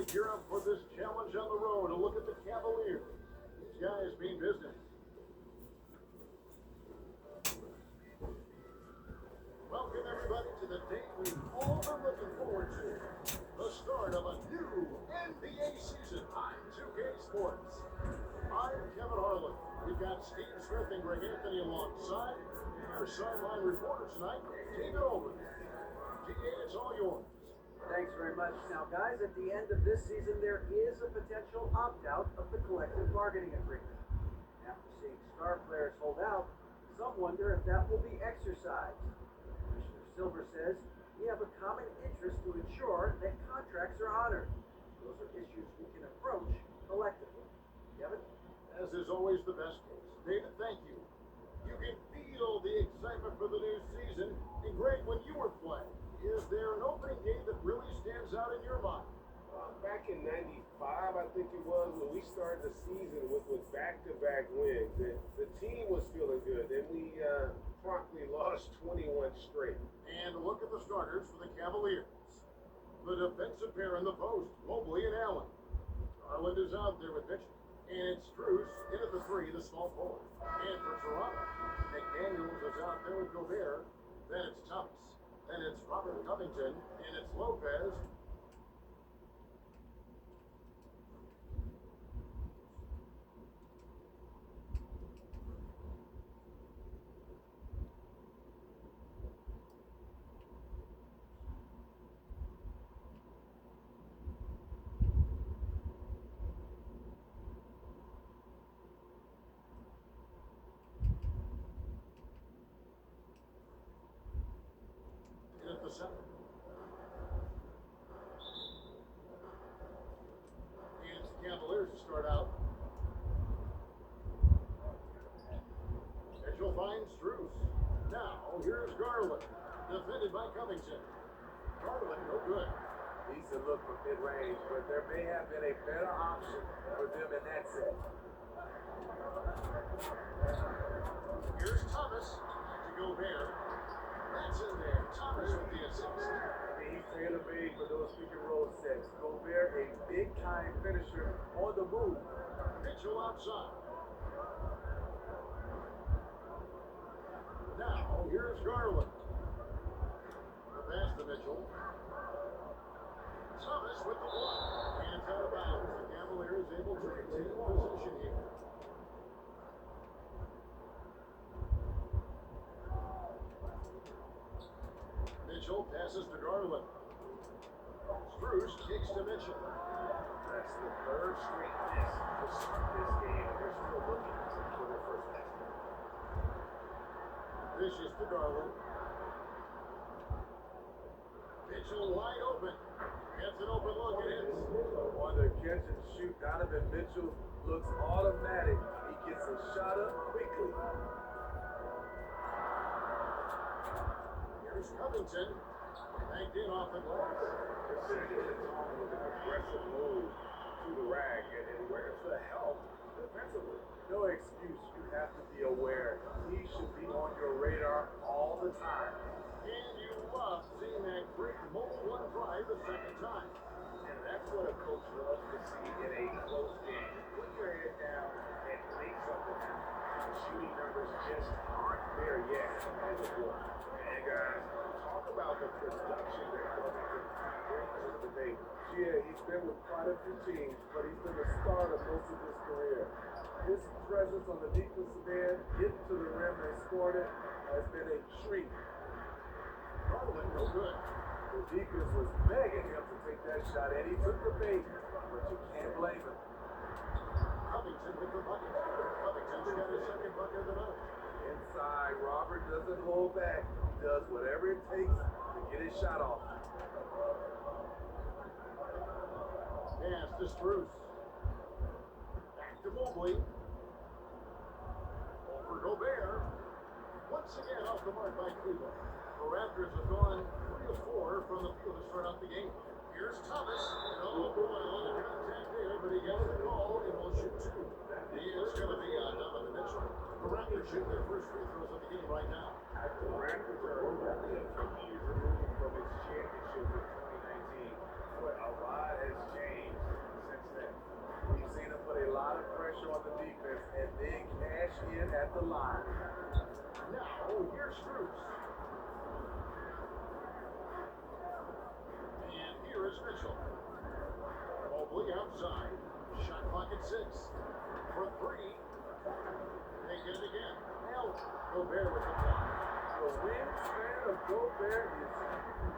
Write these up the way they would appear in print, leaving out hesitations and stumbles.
to gear up for this challenge on the road. A look at the Cavaliers. These guys mean business. Welcome, everybody, to the day we've all been looking forward to. The start of a new NBA season on 2K Sports. I'm Kevin Harlan. We've got Steve Smith and Greg Anthony alongside. Our sideline reporter tonight, David Olden. GA, it's all yours. Thanks very much. Now, guys, at the end of this season, there is a potential opt-out of the collective bargaining agreement. After seeing star players hold out, some wonder if that will be exercised. Commissioner Silver says we have a common interest to ensure that contracts are honored. Those are issues we can approach collectively. Kevin? As is always the best case. David, thank you. You can feel the excitement for the new season. And Greg, when you were playing, is there an opening game that really stands out in your mind? Back in '95, I think it was, when we started the season with back-to-back wins. The team was feeling good. Then we promptly lost 21 straight. And look at the starters for the Cavaliers. The defensive pair in the post, Mobley and Allen. Garland is out there with Mitchell. And it's Strus in at the three, the small forward. And for Toronto, McDaniels is out there with Gobert. Then it's Thomas. Then it's Robert Covington. And it's Lopez. At the center. And it's the Cavaliers to start out. Mitchell finds Strus. Now, here's Garland. Defended by Covington. Garland, no good. Decent look from mid-range, but there may have been a better option for them in that set. Here's Thomas to Gobert. That's in there. Thomas with the assist. He's tailor-made for those pick and roll sets. Gobert, a big-time finisher on the move. Mitchell outside. Now, here's Garland. The pass to Mitchell. Thomas with the block. And it's out of bounds. The Cavaliers able to retain possession here. Mitchell passes to Garland. Strus kicks to Mitchell. That's the third straight miss to start this game, and they're still looking for their first basket. Dishes to Garland. Mitchell wide open. Gets an open look and hits. On the catch and shoot, Donovan Mitchell looks automatic. He gets a shot up quickly. Here's Covington. Banked in off the glass. They're setting the tone with an aggressive move to the rack. And where's the help defensively? No excuse. You have to be aware. He should be on your radar all the time. And you love seeing that great mobile one drive the second time. And that's what a coach loves to see in a close game. Put your head down and make something happen. The shooting numbers just aren't there yet as a board. And guys, talk about the production that Covington brings to the table. Yeah, he's been with quite a few teams, but he's been the starter most of his career. His presence on the defensive end, getting to the rim and scoring it, has been a treat. Garland, no good. The defense was begging him to take that shot, and he took the bait, but you can't blame him. Covington with the bucket. Covington's got his second bucket of the night. Inside, Robert doesn't hold back. He does whatever it takes to get his shot off. Pass to Strus. Back to Mobley. Over Gobert. Once again off the mark by Cleveland. The Raptors have gone 3 of 4 from the field to start out the game. Here's Thomas. No boy, a little contact there, but he gets the call and will shoot 2. He is going to be Donovan Mitchell. The Raptors shoot their first free throws of the game right now. The Raptors are only a few years removed from its championship in 2019, but a lot has changed at the line. Now, here's Bruce. And here is Mitchell. Mobley outside. Shot clock at 6. For 3. They get it again. Held. Gobert with the block. The wingspan of Gobert is huge,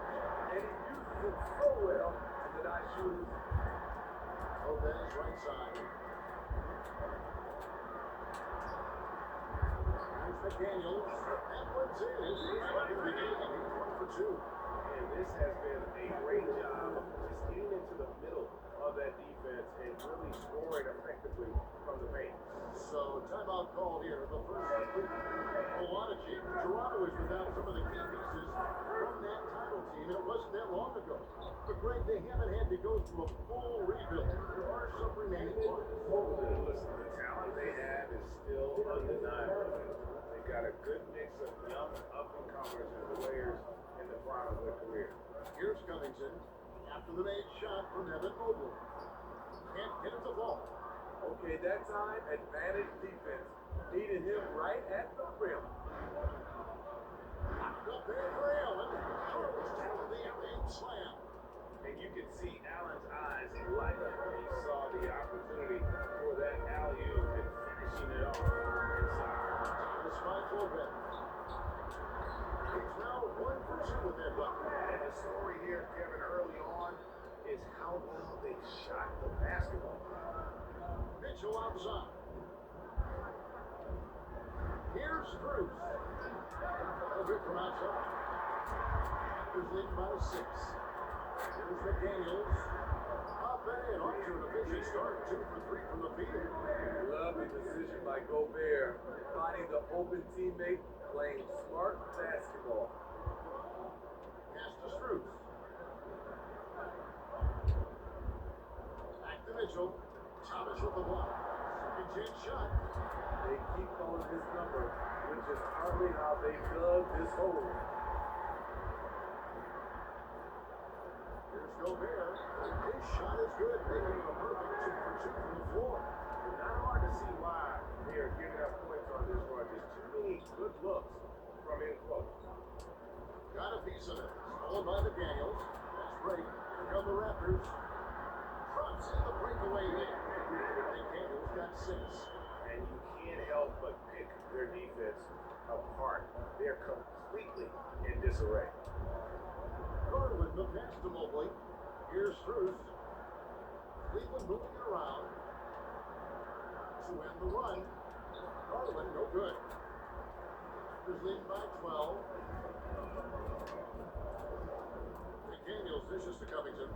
and he uses it so well to deny shooters. Lopez right side. Here's McDaniels. That one's in. His first bucket of the game. He's 1 for 2. And this has been a great job of just getting into the middle of that defense and really scoring effectively from the paint. So timeout called here. The first complete. A lot of change. Toronto is without some of the key pieces from that title team, and it wasn't that long ago. But Greg, they haven't had to go through a full rebuild. There are some remaining parts. Listen, the talent they have is still undeniable. They've got a good mix of young up-and-comers and players in the prime of their career. Here's Covington after the made shot from Evan Mobley. Can't get it to fall. Okay, that time, advantage defense. Needed him right at the rim. Knocked up there for Allen. Throws down the alley slam. And you can see Allen's eyes light up when he saw the opportunity for that alley-oop and finishing it off inside. Thomas finds Lopez. He's now 1 for 2 with that bucket. And the story here, Kevin, early on is how well they shot the basketball. Mitchell outside. Here's Bruce. A bit from outside. Raptors lead by 6. Here's McDaniels. Up and off to an efficient start. 2 for 3 from the field. Lovely decision by Gobert. Finding the open teammate, playing smart basketball. Pass to Strus. Back to Mitchell. Thomas with the block. Second chance shot. They keep calling his number, which is hardly how they dug this hole. Here's Gobert. His shot is good, making it a perfect 2 for 2 from the floor. Not hard to see why they are giving up points on this run. Just too many good looks from in close. Got a piece of it. Stolen by McDaniels. That's break. Here come the Raptors. Drops in the breakaway there. McDaniels got 6. And you can't help but pick their defense apart. They're completely in disarray. Garland, the pass to Mobley. Here's Strus. Cleveland moving it around to end the run. Garland, no good. Raptors leading by 12. McDaniels dishes to Covington.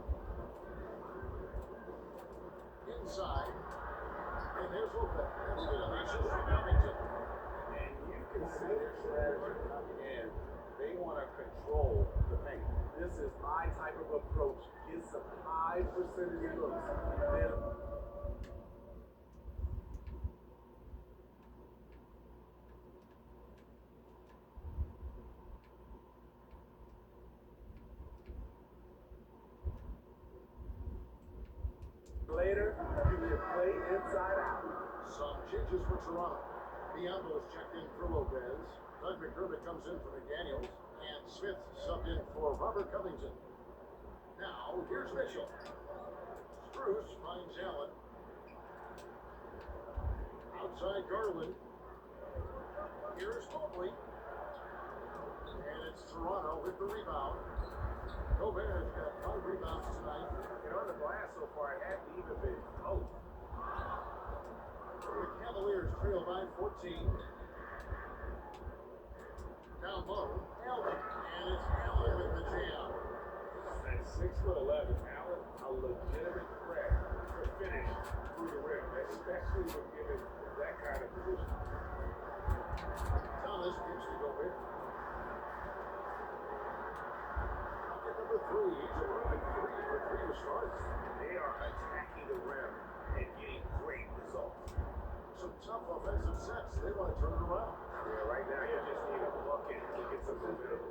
Inside. And there's Lopez. That's good on the assist from Covington. And you can see their strategy coming in. They want to control the paint. This is my type of approach. Get some high percentage looks. Then later, you can play inside out. Some changes for Toronto. Biombo is checked in for Lopez. Doug McDermott comes in for McDaniels. And Smith subbed in for Robert Covington. Now, here's Mitchell. Strus finds Allen. Outside Garland. Here's Mobley. And it's Toronto with the rebound. Gobert's got 5 rebounds tonight. And on the glass so far, it hadn't even been close. The Cavaliers trail by 14. Down low, Allen. And it's Allen with the jam. At 6'11", Allen, a legitimate threat to finish through the rim, especially when given that kind of position. Thomas gives to Gobert. Bucket number 3. He's a perfect 3 for 3 to start. They are attacking the rim and getting great results. Some tough offensive sets. They want to turn it around. Yeah, right now you just need a bucket to get some momentum.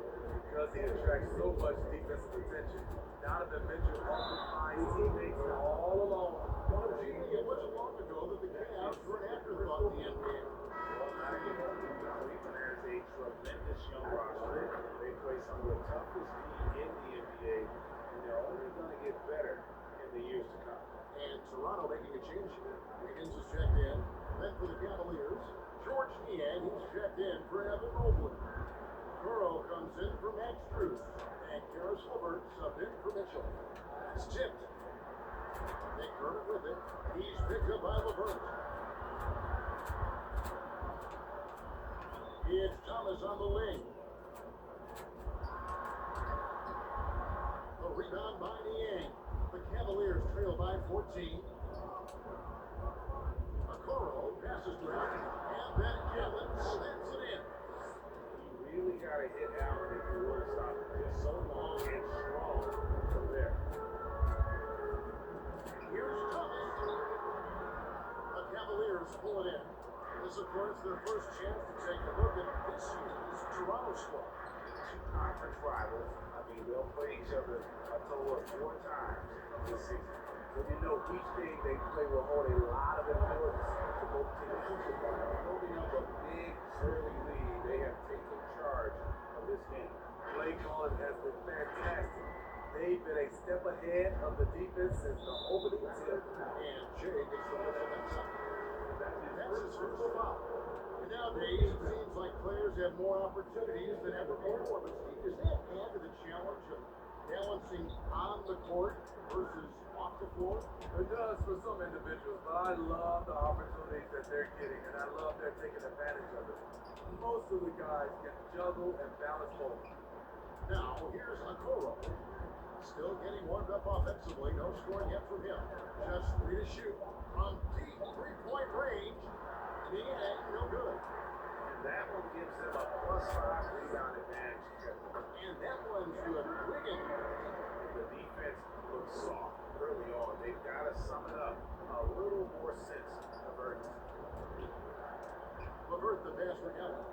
Because he attracts so much defensive attention. Donovan Mitchell often finds teammates all alone. It wasn't long ago that the Cavs were an afterthought in the NBA. Well, not anymore. roster. They play some of the toughest D in the NBA, and they're only going to get better in the years to come. And Toronto making a change here. Wiggins is checked in. Then for the Cavaliers, George Niang, he's checked in for Evan Mobley. Burrow comes in for Max Strus. And Karis LeVert subbed in for Mitchell. It's tipped. McDermott with it. He's picked up by LeVert. It's Thomas on the wing. The rebound by Niang. The Cavaliers trail by 14. Okoro passes to Allen. And then Allen slams it in. You really got to hit Allen if you want to stop him. Just so long and strong from there. Here's Thomas. The Cavaliers pull it in. This, of course, their first chance to take a look at this year's Toronto squad. Two conference rivals. I mean, they'll play each other a total of 4 times this season. So you know each game they play will hold a lot of importance to both teams. Building up a big early lead, they have taken charge of this game. Play calling has been fantastic. They've been a step ahead of the defense since the opening tip. And Jay gets the whistle that's up. That's his first foul. And nowadays, it seems like players have more opportunities than ever before. But Steve, does that add to the challenge of balancing on the court versus off the floor? It does for some individuals, but I love the opportunities that they're getting, and I love they're taking advantage of it. Most of the guys can juggle and balance both. Now, here's Okoro. Still getting warmed up offensively. No scoring yet from him. Just 3 to shoot. From deep 3-point range. Niang, no good. And that one gives them a +5 rebound advantage. And that one's good. Wiggins. The defense looks soft early on. They've got to sum it up a little more sense of urgency. LeVert the pass for Allen.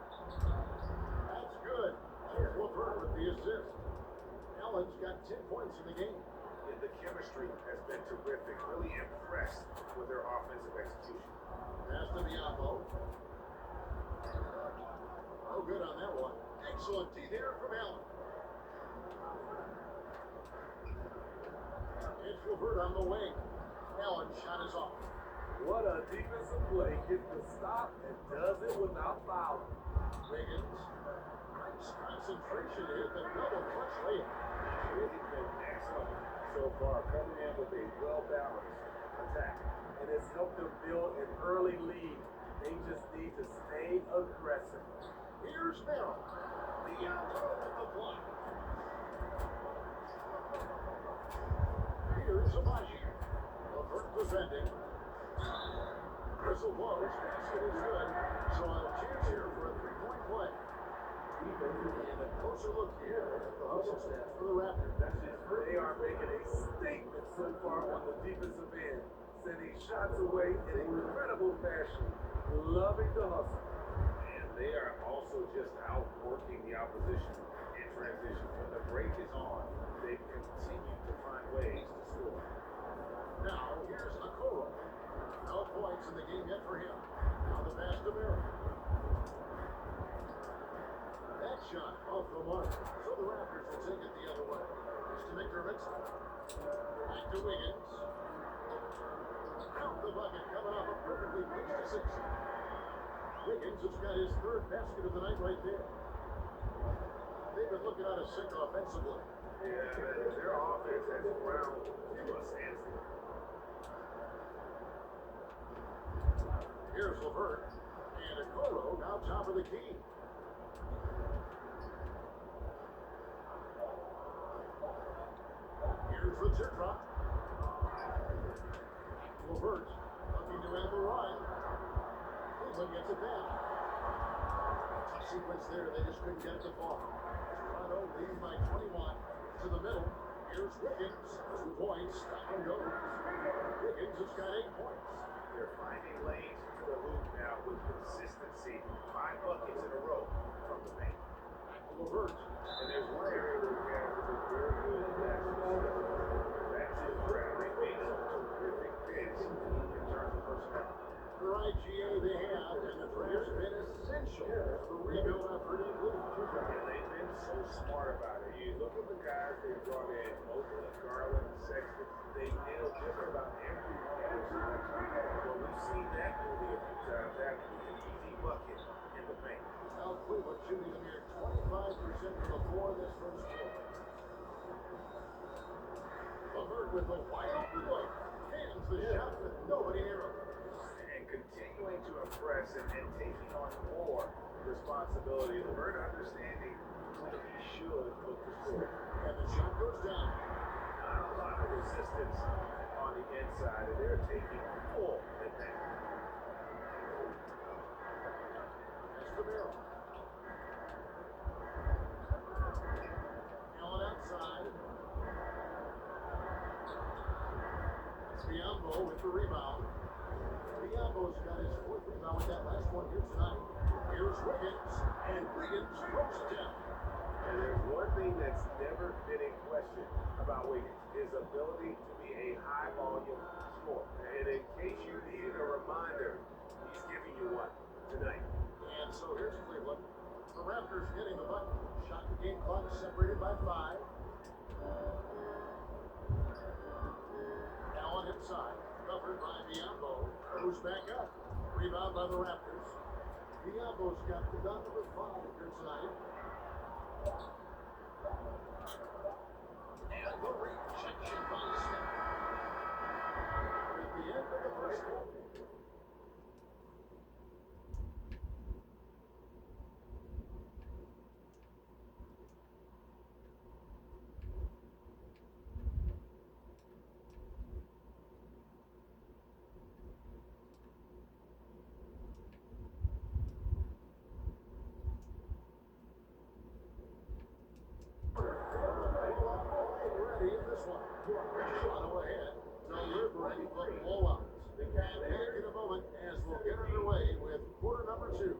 That's good. Here's LeVert with the assist. Allen's got 10 points in the game. And the chemistry has been terrific. Really impressed with their offensive execution. Pass to Diabo. No good on that one. Excellent D there from Allen. It's LeVert on the wing. Allen shot is off. What a defensive play. Gets the stop and does it without fouling. Wiggins. Nice concentration to hit the double clutch layup. He's been excellent so far, coming in with a well-balanced attack. And it's helped them build an early lead. They just need to stay aggressive. Here's Merrill. The outlet at the block. Here's Amaji. LeVert defending. Whistle blows. Basket is good. So a chance here for a 3-point play. And a closer look here at the hustle stats for the Raptors. They are making a statement so far on the defensive end, sending shots away in incredible fashion, loving the hustle. And they are also just outworking the opposition in transition. When the break is on, they continue to find ways to score. Now, here's Okoro. No points in the game yet for him. Now the pass to Merrill. That shot off the mark. So the Raptors will take it the other way. It's to McDermott. Back to Wiggins. Out the bucket, coming off a perfectly pitched assist. Wiggins has got his 3rd basket of the night right there. They've been looking out of sync offensively. Yeah, their offense has ground to a standstill. Here's LeVert. And Okoro now top of the key. Here's the teardrop. LeVert looking to end the run. Cleveland gets it back. Tough sequence there. They just couldn't get it to fall. Toronto leads by 21 to the middle. Here's Wiggins. 2 points. Stop and go. Wiggins has got 8 points. They're finding lanes to the hoop now with consistency. 5 buckets in a row from the paint. Back to LeVert. And there's one area where the Cavs are very good at that. That's his grab. They made some terrific picks in terms of personnel. For IGA they have, and the draft's been essential potential as the rebuild effort includes. And they've been so smart about it. You look at the guys they brought in, Mobley, Garland, Sexton. They nailed just about every one of those selections. Well, we've seen that movie a few times after an easy bucket in the paint. Now Cleveland shooting a mere 25% from the floor this first quarter. LeVert with the wide open look. Hands the shot with nobody near him. And continuing to impress and taking on more responsibility. LeVert understanding when he should look to score. And the shot goes down. Not a lot of resistance on the inside, and they're taking full advantage. Escobar. Allen outside. It's Biombo with the rebound. Biombo's got his fourth rebound with that last one here tonight. Here's Wiggins, and Wiggins throws it down. And there's one thing that's never been in question about Wiggins, his ability to be a high-volume scorer. And in case you needed a reminder, he's giving you one tonight. And so here's Cleveland. The Raptors hitting the button. Shot the game clock separated by 5. Allen inside. Covered by Biombo. Goes back up. Rebound by the Raptors. Biombo's got the gun number 5 here tonight. And the rejection by Smith. At the end of the first quarter. Delivering the blowout. And back in a moment as we'll get underway with quarter number 2.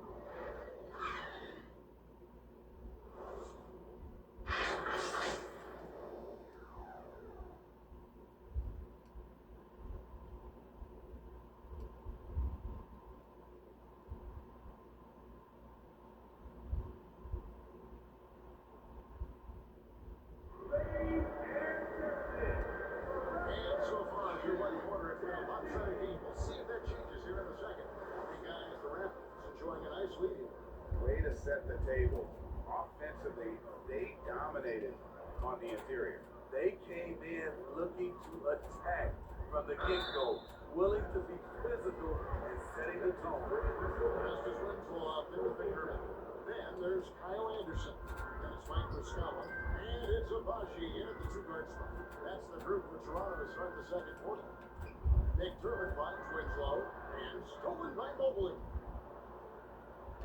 Way to set the table. Offensively, they dominated on the interior. They came in looking to attack from the get-go, willing to be physical and setting the tone. Justice Winslow out there with the curve. Then there's Kyle Anderson. Then it's Mike Mustafa. And it's Abashi in at the 2-guard spot. That's the group for Toronto to start the second quarter. Nick Turman finds Winslow and stolen by Mobley.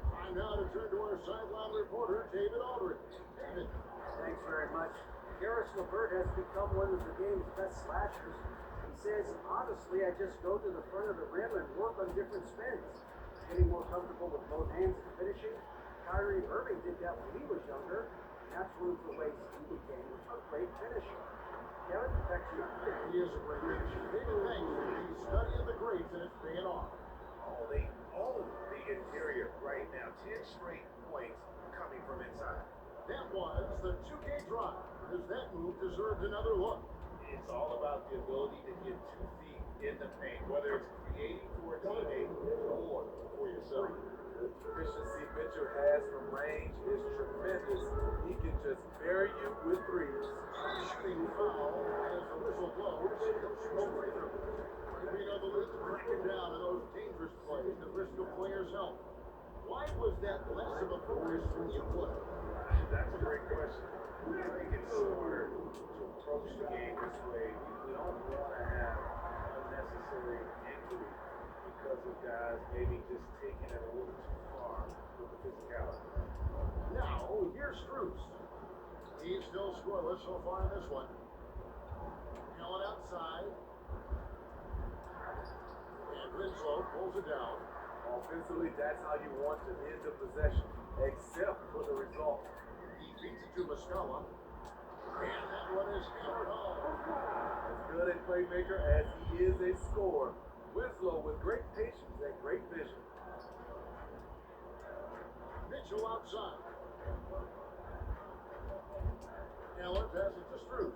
Time now to turn to our sideline reporter, David Aldridge. David. Thanks very much. Karis LeVert has become one of the game's best slashers. He says, honestly, I just go to the front of the rim and work on different spins. Getting more comfortable with both hands and finishing. Kyrie Irving did that when he was younger, and that's one of the ways he became a great finisher. Kevin, back to you. He is a great finisher. David, thanks. He's studying the greats, and it's paying off. Oh, they own the interior right now. 10 straight points coming from inside. That was the 2K drive. Does that move deserve another look? It's all about the ability to get 2 feet in the paint, whether it's creating for a teammate or for yourself. The efficiency Mitchell has from range is tremendous. He can just bury you with threes. Shooting foul as the whistle blows. No free throw. We know the league's cracking down on those dangerous plays that risk a player's health. Why was that less of a focus when you play? That's a great question. I think it's smarter to approach the game this way. We don't want to have unnecessary injury because of guys maybe just taking it a little too far with the physicality. Now, here's Strus. He's still scoreless so far in this one. Allen outside. And Winslow pulls it down. Offensively, that's how you want to end the possession, except for the result. He feeds it to Muscala. And that one is hammered home. As good a playmaker as he is a scorer, Winslow with great patience and great vision. Mitchell outside. Allen passes to Strus.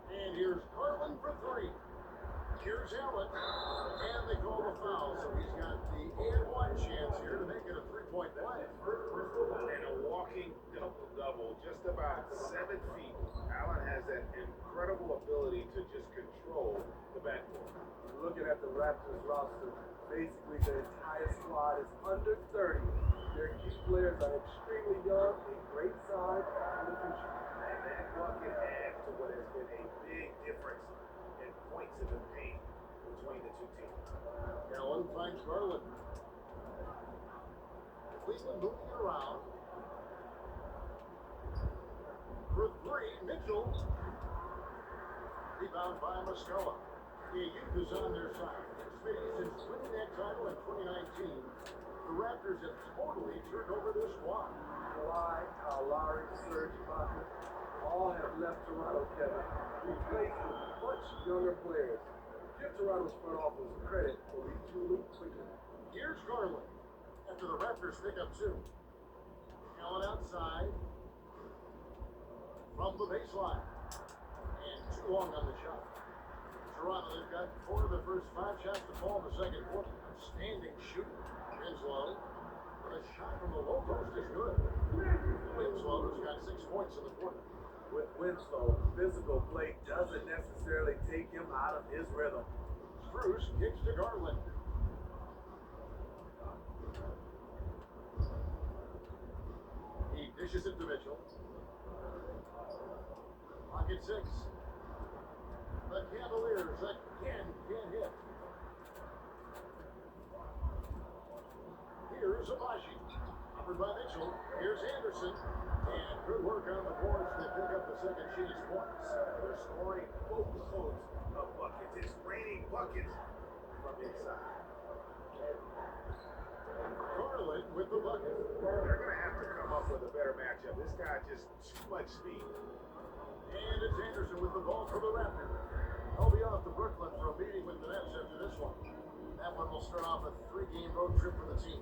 And here's Garland for three. Here's Allen. And they call the foul, so he's got the and one chance here to make it a three-point play. And a walking double-double, just about 7 feet. Allen has that incredible ability to just control the backcourt. Looking at the Raptors roster, basically the entire squad is under 30. Their key players are extremely young, a great size, and the future. And that bucket adds to what has been a big difference in points in the paint between the two teams. Allen finds Garland. Cleveland moving it around. For three, Mitchell. Rebound by Muscala. The youth is on their side. Since winning that title in 2019, the Raptors have totally turned over their squad. Kawhi, Kyle Lowry, Serge Ibaka, all have left Toronto, Kevin, replaced with much younger players. Give Toronto's front office credit for retooling quickly. Here's Garland after the Raptors pick up two. Allen outside from the baseline. And too long on the shot. Toronto, they've got 4 of the first 5 shots to fall in the second quarter. Outstanding shooting. Winslow. But a shot from the low post is good. Winslow's got 6 points in the quarter. With Winslow, physical play doesn't necessarily take him out of his rhythm. Strus kicks to Garland. He dishes it to Mitchell. Pocket 6. The Cavaliers again can't hit. Here's Abaji. Offered by Mitchell. Here's Anderson. And good work on the boards to pick up the second cheese points. They're scoring boatloads of buckets. It's raining buckets from inside. Garland with the bucket. They're going to have to come up with a better matchup. This guy just too much speed. And it's Anderson with the ball for the Raptors. He'll be off to Brooklyn for a meeting with the Nets after this one. That one will start off a 3-game road trip for the team.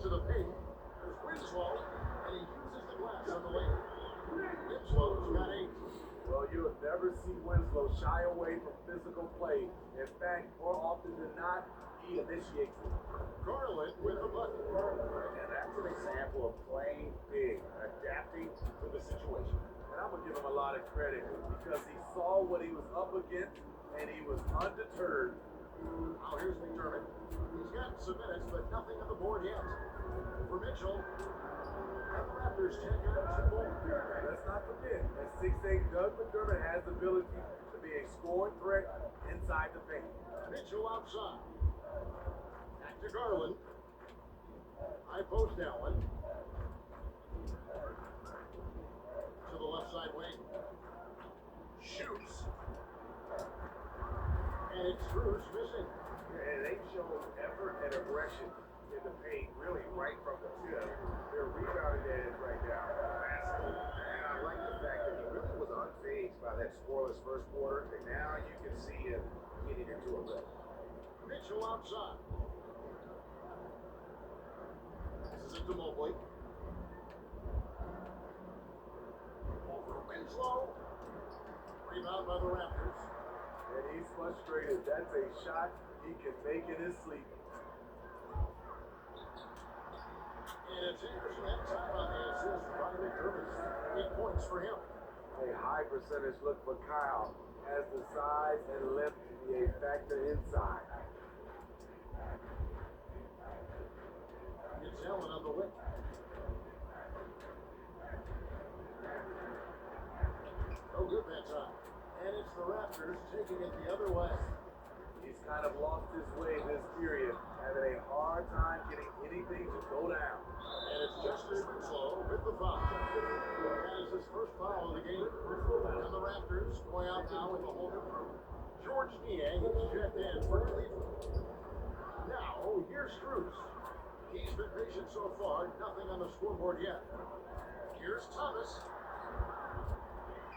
To the paint, there's Winslow, and he uses the glass on the lane. Winslow's got 8. Well, you'll never see Winslow shy away from physical play. In fact, more often than not, he initiates it. Garland with the bucket. And that's an example of playing big, adapting to the situation. And I'm going to give him a lot of credit because he saw what he was up against and he was undeterred. Now here's McDermott. He's gotten some minutes, but nothing on the board yet. For Mitchell, and the Raptors take on 2 more. Let's not forget that 6'8" Doug McDermott has the ability to be a scoring threat inside the paint. Mitchell outside. Back to Garland. High post Allen. To the left side wing. Shoots. And it's Strus missing. And they show effort and aggression in the paint, really right from the tip. They're rebounding edge right now. Fascinating. And I like the fact that he really was unfazed by that scoreless first quarter. And now you can see him getting into a rhythm. Mitchell outside. This is it to Mobley. Over Winslow. Rebound by the Raptors. And he's frustrated. That's a shot he can make in his sleep. And it's Anderson that time on the assist by McDermott. 8 points for him. A high percentage look for Kyle. Has the size and length to be a factor inside. It's Allen on the wing. No good that time. And it's the Raptors taking it the other way. He's kind of lost his way this period, having a hard time getting anything to go down. And it's Justice Winslow with the foul. That is his first foul of the game. And the Raptors play out now with a whole new crew. George Niang is checked in for Cleveland. Now, here's Strus. He's been patient so far, nothing on the scoreboard yet. Here's Thomas.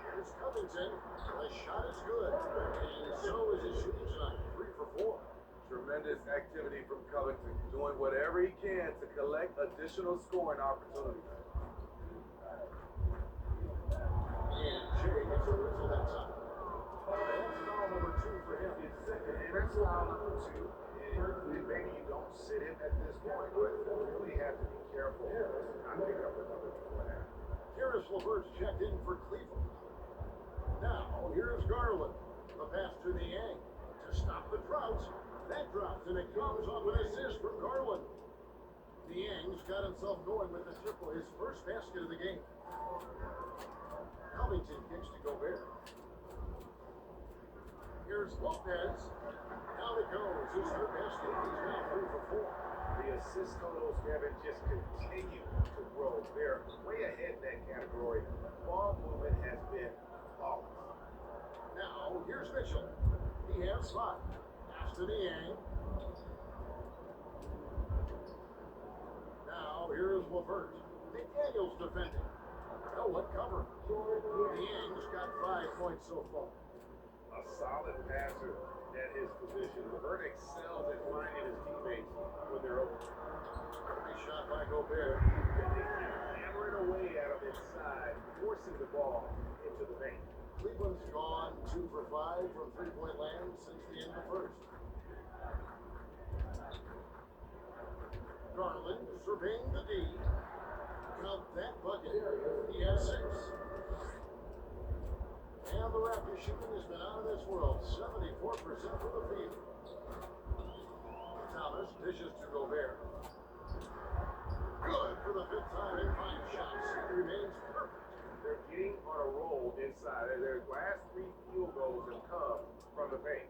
Here's Covington. The shot is good. And so is his shooting tonight. 3 for 4. tremendous activity from Covington, doing whatever he can to collect additional scoring opportunities. And Jay gets a whistle that time. That's foul number 2 for him. And that's foul number 2. And maybe you don't sit him at this point, but you really have to be careful to not pick up another before that. Karis LeVert's checked in for Cleveland. Now, here's Garland. The pass to the Yang to stop the drought. That drops, and it comes off an assist from Garland. The Yang's got himself going with the triple, his first basket of the game. Covington kicks to Gobert. Here's Lopez. Down it goes. His third basket. He's now 3 for 4. The assist totals, Kevin, just continue to grow. They're way ahead in that category. Ball movement has been flawless. Now, here's Mitchell. He has 5. Pass to the Yang. Now, here's LeVert. McDaniels defending. No one covered. The Yang's got 5 points so far. A solid passer at his position. LeVert excels at finding his teammates when they're open. Nice shot by Gobert. And they keep hammering away at him inside, forcing the ball into the paint. Cleveland's gone 2 for 5 from three-point land since the end of the first. Garland surveying the D. Count that bucket. He has 6. And the Raptors shooting has been out of this world. 74% from the field. Thomas dishes to Gobert. Good for the 5th time in 5 shots. He remains perfect. They're getting on a roll inside. Their last 3 field goals have come from the paint.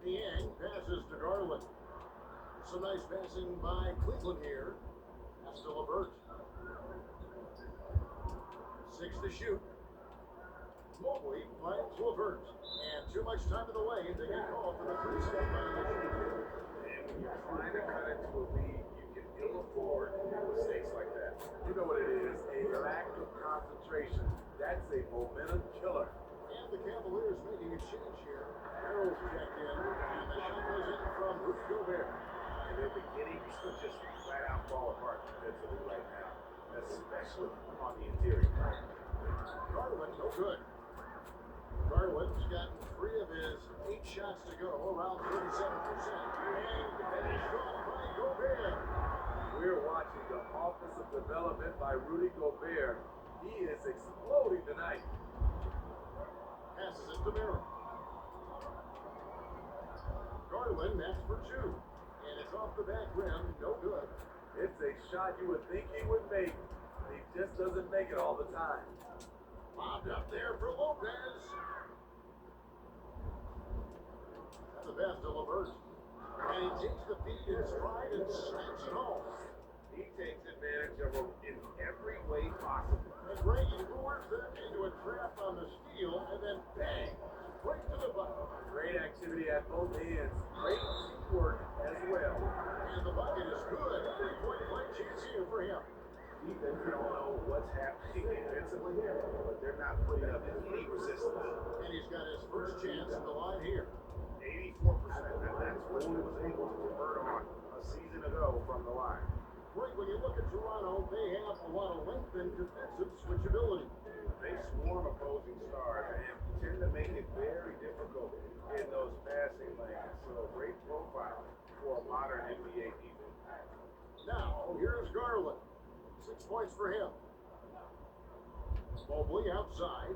The Yang passes to Garland. Some nice passing by Cleveland here. Pass to LeVert. 6 to shoot. Mobley finds LeVert. And too much time in the lane to get called for the 3-second violation. And when you're trying to cut into a lead, you can ill afford mistakes like that. You know what it is, a lack of concentration. That's a momentum killer. And the Cavaliers making a change here. Harold's checked in, and the shot goes in from Rudy Gobert. And they're beginning to just flat out fall apart defensively right now, especially on the interior. Garland, no good. Garland's gotten 3 of his 8 shots to go, around 37%. And finished off by Gobert. We're watching the offensive development by Rudy Gobert. He is exploding tonight. Passes it to Miro. Garland that's for 2. And it's off the back rim, no good. It's a shot you would think he would make. He just doesn't make it all the time. Bobbed up there for Lopez. And the pass to LeVert. And he takes the feed in stride and slams it home. He takes advantage of them in every way possible. And Brady lures them into a trap on the steal, and then bang, right to the bucket. Great activity at both ends. Great teamwork as well. And the bucket is good. 3-point play chance here for him. Defense don't know what's happening defensively, but they're not putting up any resistance. And he's got his first chance at the line here. 84%, and that's what he was able to convert on a season ago from the line. Right, when you look at Toronto, they have a lot of length and defensive switchability. They swarm opposing stars and tend to make it very difficult in those passing lanes. So great profile for a modern NBA defense. Now, here's Garland. 6 points for him. Mobley outside.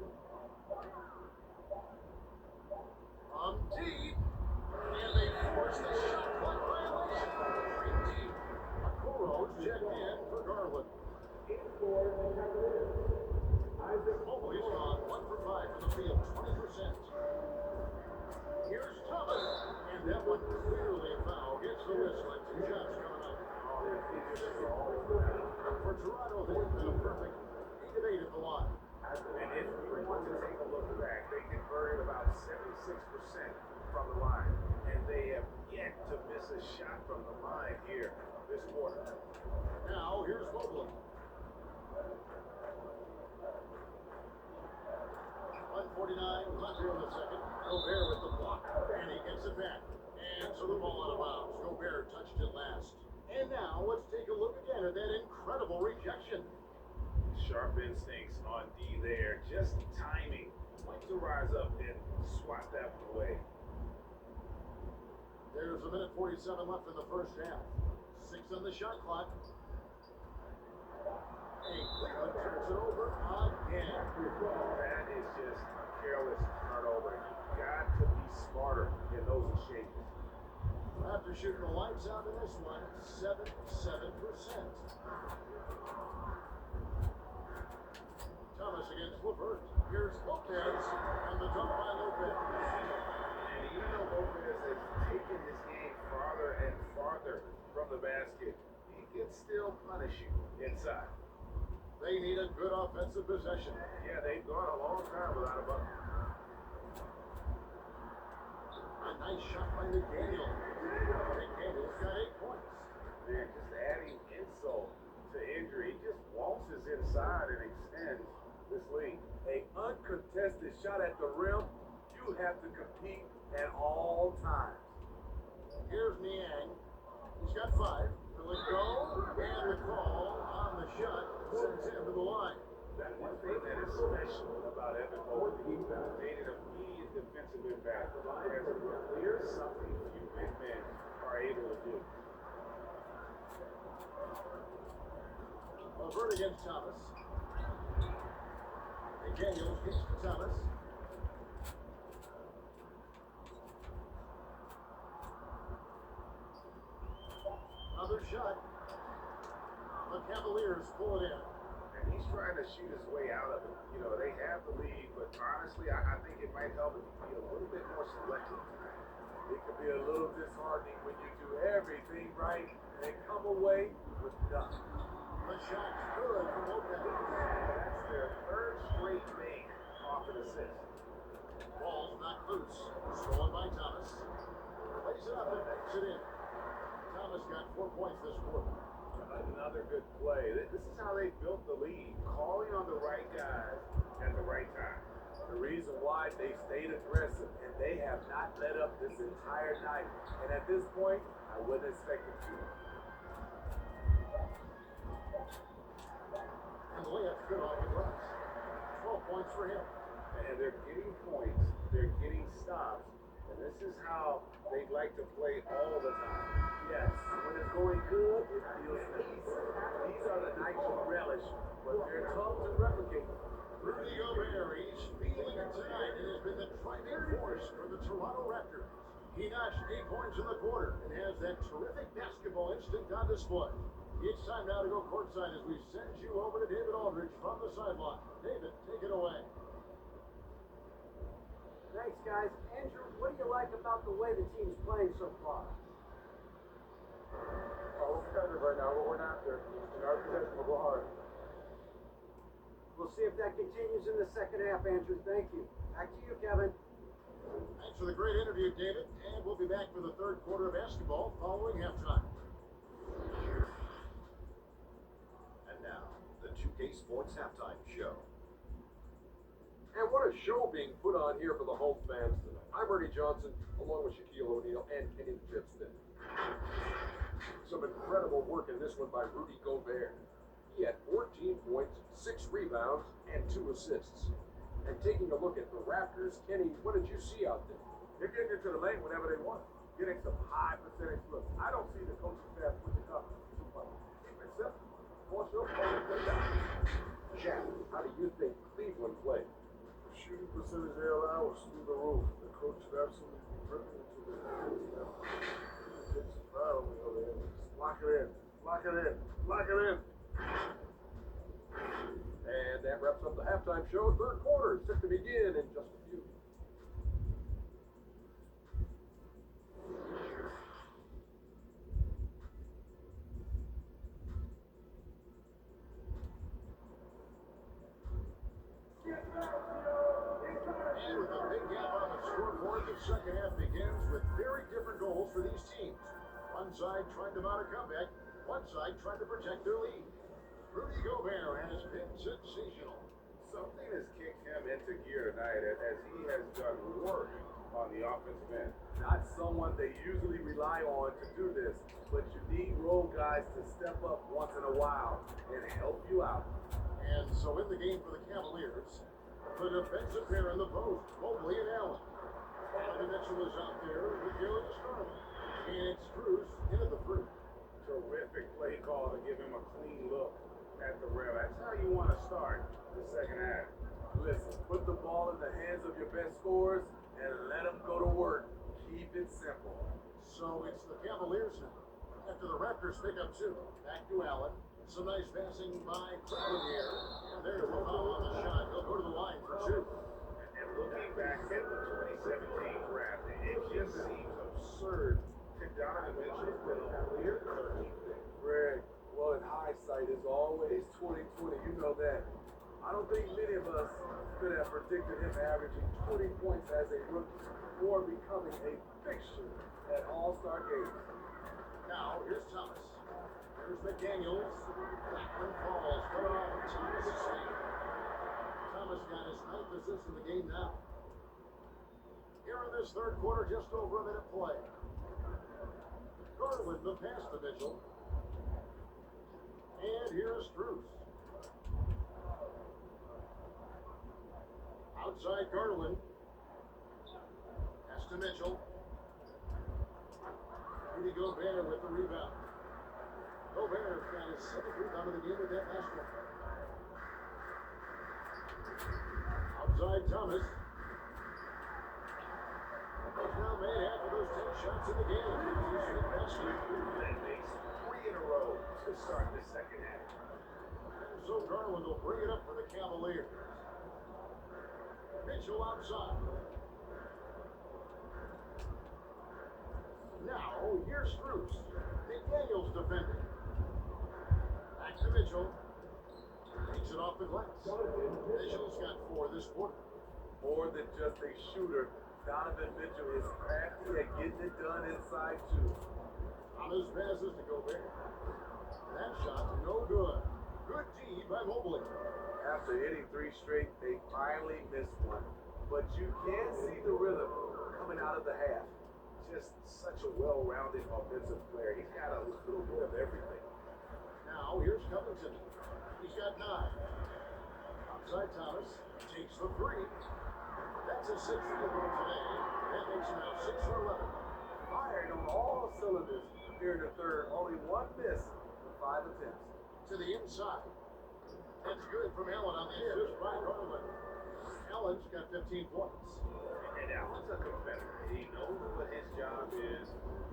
Deep. And they force the shot clock violation. Right deep. Okoro's checked in for Garland. Mobley's gone 1 for 5 from the field, 20%. Here's Thomas. And that one clearly a foul. Gets the whistle and 2 shots coming up. For Toronto, they've been a perfect 8 of 8 at the line. And if we want to take a look back, they converted about 76% from the line. And they have yet to miss a shot from the line here this quarter. Now, here's Mobley. 149 left here in the second. Gobert with the block. takes it back. And so the ball out of bounds. Gobert touched it last. And now let's take a look again at that incredible rejection. Sharp instincts on D there. Just timing. Like to rise up and swat that one away. There's a minute 47 left in the first half. 6 on the shot clock. And Cleveland turns it over again. That is just a careless turnover. You've got to be smarter in those exchanges. After shooting the lights out in this one, 77%. Thomas against Levert. Here's Lopez, and the dunk by Lopez. And even though Lopez has taken his game farther and farther from the basket, he can still punish you inside. They need a good offensive possession. Yeah, they've gone a long time without a bucket. A nice shot by McDaniel. McDaniel's got 8 points. They're just adding insult to injury. He just waltzes inside and extends this lead. A uncontested shot at the rim, you have to compete at all times. Here's Niang. He's got 5. Will it go? And the call on the shot sends him to the line. That one thing that is special about Evan Mobley, he made an immediate defensive impact. There's something few big men are able to do. Levert against Thomas. McDaniels gets to Thomas. Another shot. The Cavaliers pull it in. And he's trying to shoot his way out of it. You know, they have the lead, but honestly, I think it might help if you be a little bit more selective tonight. It can be a little disheartening when you do everything right and come away with nothing. The shot's good for Lopez. That's their third straight make off an assist. Ball's not loose. Stolen by Thomas. Lays it up and makes it in. Thomas got 4 points this quarter. Another good play. This is how they built the lead, calling on the right guys at the right time. The reason why they stayed aggressive and they have not let up this entire night. And at this point, I wouldn't expect them to. And the layup's good off the glass. 12 points for him. And they're getting points, they're getting stops, and this is how they'd like to play all the time. Yes, when it's going good, it feels easy. These are the nights you relish, but they're tough to replicate. Rudy Gobert, he's feeling it tonight and has been the driving force for the Toronto Raptors. He notched 8 points in the quarter and has that terrific basketball instinct on display. It's time now to go courtside as we send you over to David Aldridge from the sideline. David, take it away. Thanks, guys. Andrew, what do you like about the way the team's playing so far? We're competitive right now, but we're not there. In our possession, we'll go hard. We'll see if that continues in the second half, Andrew. Thank you. Back to you, Kevin. Thanks for the great interview, David. And we'll be back for the third quarter of basketball following halftime. And now, the 2K Sports Halftime Show. And what a show being put on here for the home fans tonight. I'm Ernie Johnson, along with Shaquille O'Neal and Kenny the Jet Smith. Some incredible work in this one by Rudy Gobert. He had 14 points, 6 rebounds, and 2 assists. And taking a look at the Raptors, Kenny, what did you see out there? They're getting into the lane whenever they want. Getting some high percentage looks. I don't see the coaching staff switching up too much. Keep it simple. Force your opponent to down. Jack, how do you think Cleveland played? The shooting percentage they allow was through the roof. The coach should absolutely be dripping into the hands now. Takes a foul over there. Just lock it in. Lock it in. Lock it in. And that wraps up the halftime show. Third quarter is set to begin in just a few. And with a big gap on the scoreboard, the second half begins with very different goals for these teams. One side trying to mount a comeback, one side trying to protect their lead. Rudy Gobert has been sensational. Something has kicked him into gear tonight as he has done work on the offensive end. Not someone they usually rely on to do this, but you need role guys to step up once in a while and help you out. And so in the game for the Cavaliers, the defensive pair in the post, Mobley and Allen. Donovan Mitchell is out there with Julius Garland. And Strus into the three. Terrific play call to give him a clean look at the rim. That's how you want to start the second half. Listen, put the ball in the hands of your best scorers and let them go to work. Keep it simple. So it's the Cavaliers now. After the Raptors pick up two. Back to Allen. Some nice passing by Crowder here. And there's the foul on the shot. They'll go to the line for two. And looking back at the 2017 draft, it just seems absurd to Donovan Mitchell with a clear 13th pick. Greg, well, in hindsight, is always 2020. You know that. I don't think many of us could have predicted him averaging 20 points as a rookie or becoming a fixture at All-Star games. Now, here's Thomas. Here's McDaniels. That one falls. Coming off of Thomas' save. Thomas got his 9th assist in the game now. Here in this third quarter, just over a minute play. Garland, the pass to Mitchell. And here's Strus. Outside Garland. Pass to Mitchell. Rudy Gobert with the rebound. Gobert got his 7th rebound of the game with that last one. Outside Thomas. He's now made half of those 10 shots in the game. That makes 3 in a row to start the second half. And so Garland will bring it up for the Cavaliers. Mitchell outside. Now, here's Strus. McDaniels defending. Back to Mitchell. Takes it off the glass. Mitchell's got 4 this quarter. More than just a shooter, Donovan Mitchell is crafty at getting it done inside too. Thomas passes to Gobert. That shot, no good. Good D by Mobley. After hitting 3 straight, they finally missed one. But you can see the rhythm coming out of the half. Just such a well-rounded offensive player. He's got a little bit of everything. Now, here's Covington. He's got 9. Outside Thomas. Takes the 3. That's a 6th field goal today. That makes him now 6 for 11. Firing on all cylinders here in the third. Only 1 miss in 5 attempts. To the inside. That's good from Allen on the assist by Garland. Allen's got 15 points. And Allen's a competitor. He knows what his job is,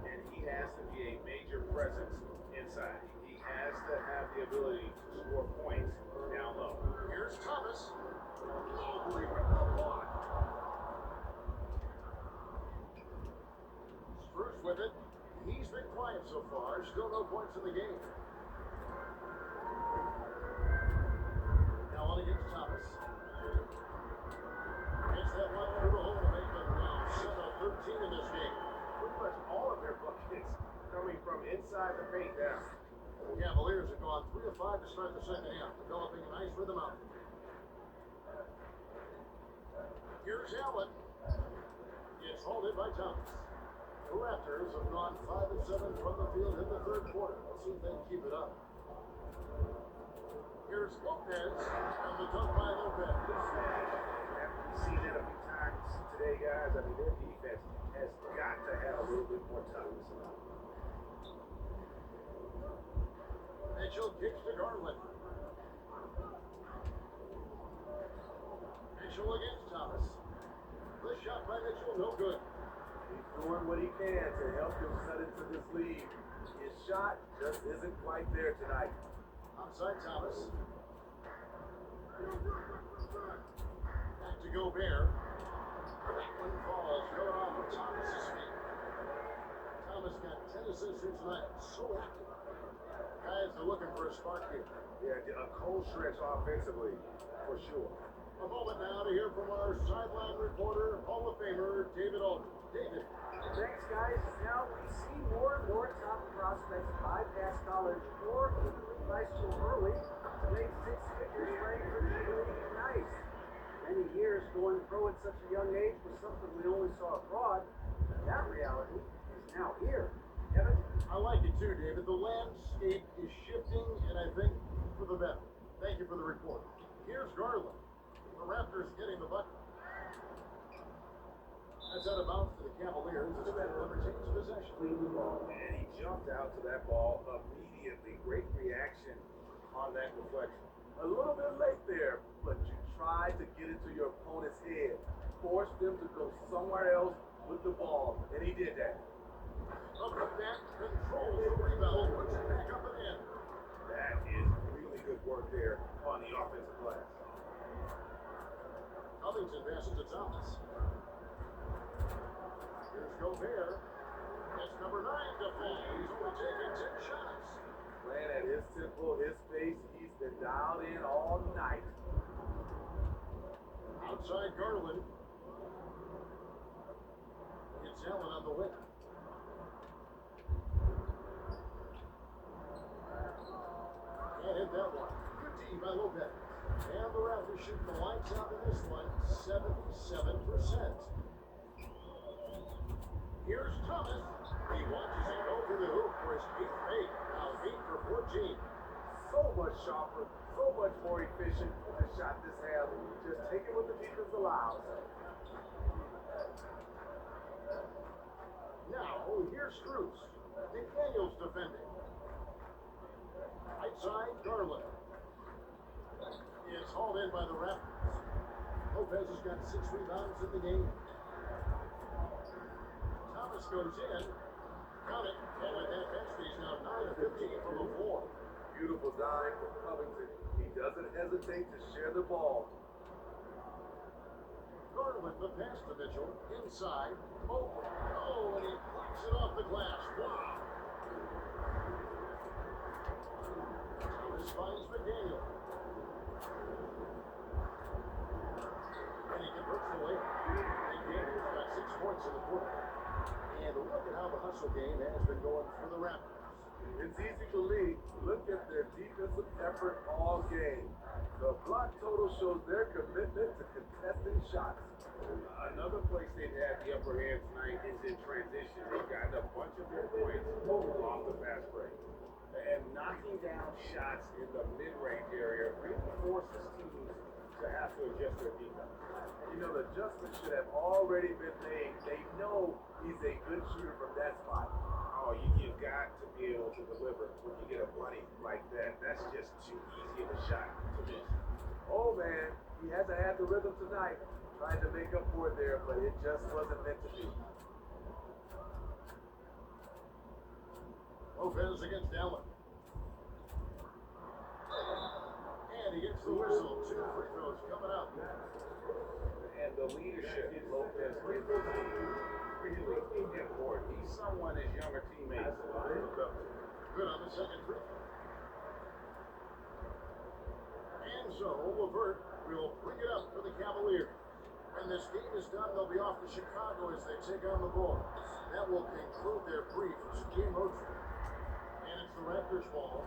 and he has to be a major presence inside. He has to have the ability to score points down low. Here's Thomas. Mobley with the block. Strus with it. He's been quiet so far. Still no points in the game. Allen against Thomas. Gets that one through the hole to make them now 7-13 in this game. Pretty much all of their buckets coming from inside the paint down. The Cavaliers have gone 3 of 5 to start the second half, developing a nice rhythm out. Here's Allen. It's halted by Thomas. The Raptors have gone 5 of 7 from the field in the third quarter. Let's see if they can keep it up. Here's Lopez, and the dunk by Lopez. We've seen that a few times today, guys. I mean, their defense has got to have a little bit more toughness about it. Mitchell kicks to Garland. Mitchell against Thomas. The shot by Mitchell, no good. He's doing what he can to help him cut into this lead. His shot just isn't quite there tonight. Outside Thomas. Back to Gobert. That one falls. Going off of Thomas' feet. Thomas got 10 assists here tonight. So active. Guys are looking for a spark here. Yeah, a cold stretch offensively, for sure. A moment now to hear from our sideline reporter, Hall of Famer, David Aldridge. David. Thanks, guys. Now we see more and more top prospects bypass college or even leave high school early to make 6 figures playing for the league. Nice. Many years going pro at such a young age was something we only saw abroad. That reality is now here. Kevin? I like it too, David. The landscape is shifting, and I think for the better. Thank you for the report. Here's Garland. The Raptors getting the bucket. That's out of bounds to the Cavaliers as Cleveland retains possession. And he jumped out to that ball immediately. Great reaction on that deflection. A little bit late there, but you tried to get into your opponent's head. Forced them to go somewhere else with the ball, and he did that. Up the net, controls the rebound, puts it back up and in. That is really good work there on the offensive glass. Covington passes to Thomas. Here's Gobert. That's number 9 to fall. He's only taken 10 shots. Playing at his tempo, his pace, he's been dialed in all night. Outside Garland. It's Allen on the wing. Can't hit that one. Good D by Lopez. And the Raptors shooting the lights out in this one, 77%. Here's Thomas. He watches it go through the hoop for his 8th make. Now 8 for 14. So much sharper, so much more efficient with the shot this half. Just take it what the defense allows. Now, here's Cruz. McDaniels defending. Right side, Garland. It's hauled in by the Raptors. Lopez has got 6 rebounds in the game. Thomas goes in. Count it. And with that basket, he's now 9 of 15 from the floor. Beautiful dime from Covington. He doesn't hesitate to share the ball. Garland, the pass to Mitchell. Inside. Open. Oh, and he knocks it off the glass. Wow. Thomas finds McDaniel. And he converts the layup. McDaniel's got 6 points in the quarter. And look at how the hustle game has been going for the Raptors. It's easy to lead. Look at their defensive effort all game. The block total shows their commitment to contesting shots. Another place they've had the upper hand tonight is in transition. They've gotten a bunch of their points off the fast break. And knocking down shots in the mid-range area really forces teams to have to adjust their defense. And the adjustment should have already been made. They know he's a good shooter from that spot. Oh, you've got to be able to deliver when you get a buddy like that. That's just too easy of a shot to miss. Oh man, he hasn't had the rhythm tonight. Trying to make up for it there, but it just wasn't meant to be. Lopez against Allen. And he gets the whistle. 2 free throws coming up. And the leadership Lopez gives the team really important. He's someone his younger teammates look up to. Good on the second free throw. And so LeVert will bring it up for the Cavaliers. When this game is done, they'll be off to Chicago as they take on the Bulls. That will conclude their brief game road trip. And it's the Raptors' ball.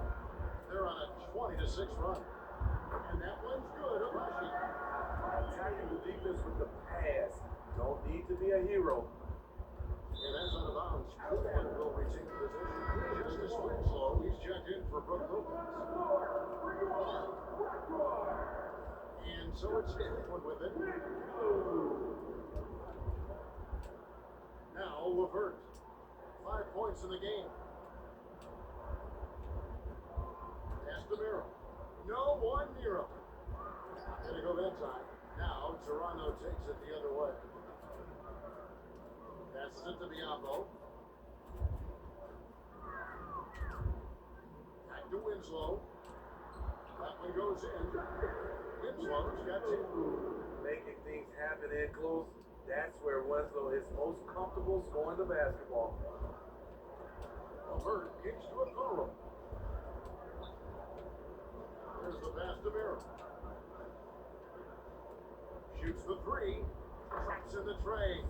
They're on a 20-6 run. And that one's good. Abashi. Attacking the defense with the pass. Don't need to be a hero. And as out of bounds, Cleveland will retain possession. Justice Winslow, he's checked in for Brook Lopez. And so it's Cleveland with it. Now LeVert. 5 points in the game. Pass to Miro. No one Miro. Gonna go that time. Now Toronto takes it the other way. Passes it to Biombo. Back to Winslow. That one goes in. Winslow's got 2. Making things happen in close. That's where Winslow is most comfortable scoring the basketball. LeVert kicks to Okoro. There's the pass to Miro. Shoots the 3. Traps in the tray.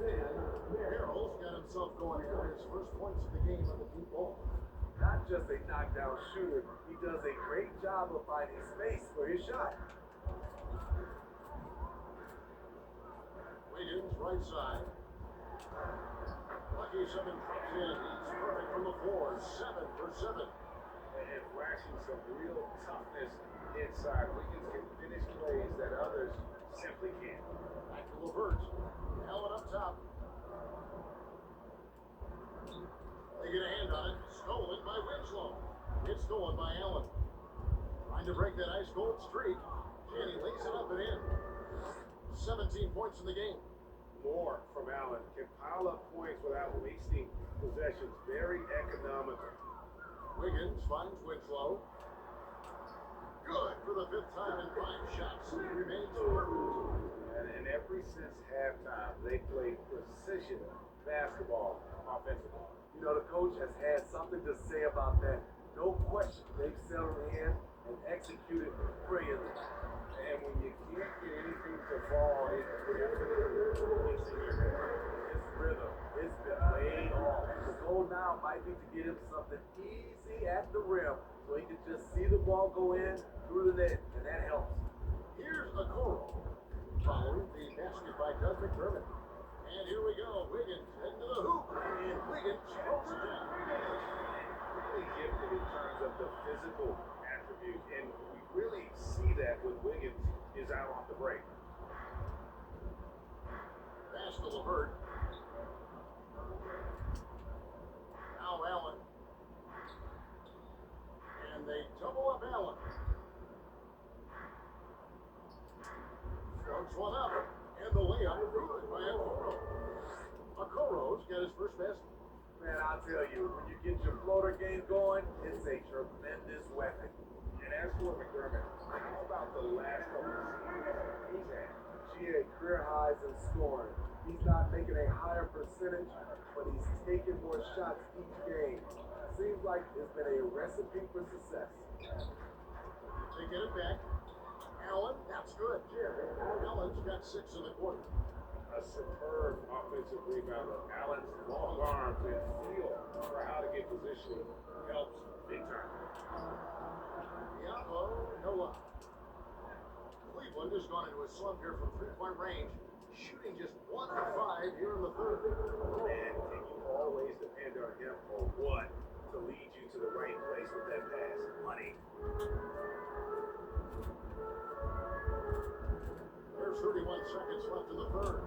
Merrill's got himself going for his first points of the game on the deep ball. Not just a knockdown shooter, he does a great job of finding space for his shot. right side. Lucky something comes in. He's perfect from the floor. 7 for 7. And flashing some real toughness inside. Wiggins can finish plays that others simply can't. Back to LeVert. Allen up top. They get a hand on it. Stolen by Winslow. It's stolen by Allen. Trying to break that ice cold streak. And he lays it up and in. 17 points in the game. More from Allen. Can pile up points without wasting possessions. Very economical. Wiggins finds Winslow. Good for the 5th time in 5 shots. He remains perfect. And ever since halftime, they played precision basketball offensively. You know, the coach has had something to say about that. No question, they've settled in and executed brilliantly. And when you can't get anything to fall, it's in your head. His rhythm, it's been way off. The goal now might be to get him something easy at the rim so he can just see the ball go in through the net, and that helps. Here's Okoro. Following the basket by Doug McDermott. And here we go. Wiggins into the hoop. And Wiggins pulls it down. Really gifted in terms of the physical attributes, and we really see that when Wiggins is out off the break. Pass to LeVert. Now Allen. And they double up Allen. Floats one up. And the layup good by Okoro. Okoro's got his first basket. Man, I'll tell you, when you get your floater game going, it's a tremendous weapon. And as for McDermott, how about the last couple of seasons he's had? GA career highs in scoring. He's not making a higher percentage, but he's taking more shots each game. Seems like it's been a recipe for success. They get it back. Allen, that's good. Allen's got 6 in the quarter. A superb offensive rebounder. Allen's long arms and feel for how to get positioning helps big time. Diablo, no luck. Cleveland has gone into a slump here from 3-point range, shooting just 1 of 5 here in the 3rd. And can you always depend on him for what? To lead you to the right place with that pass. Money. There's 31 seconds left in the 3rd.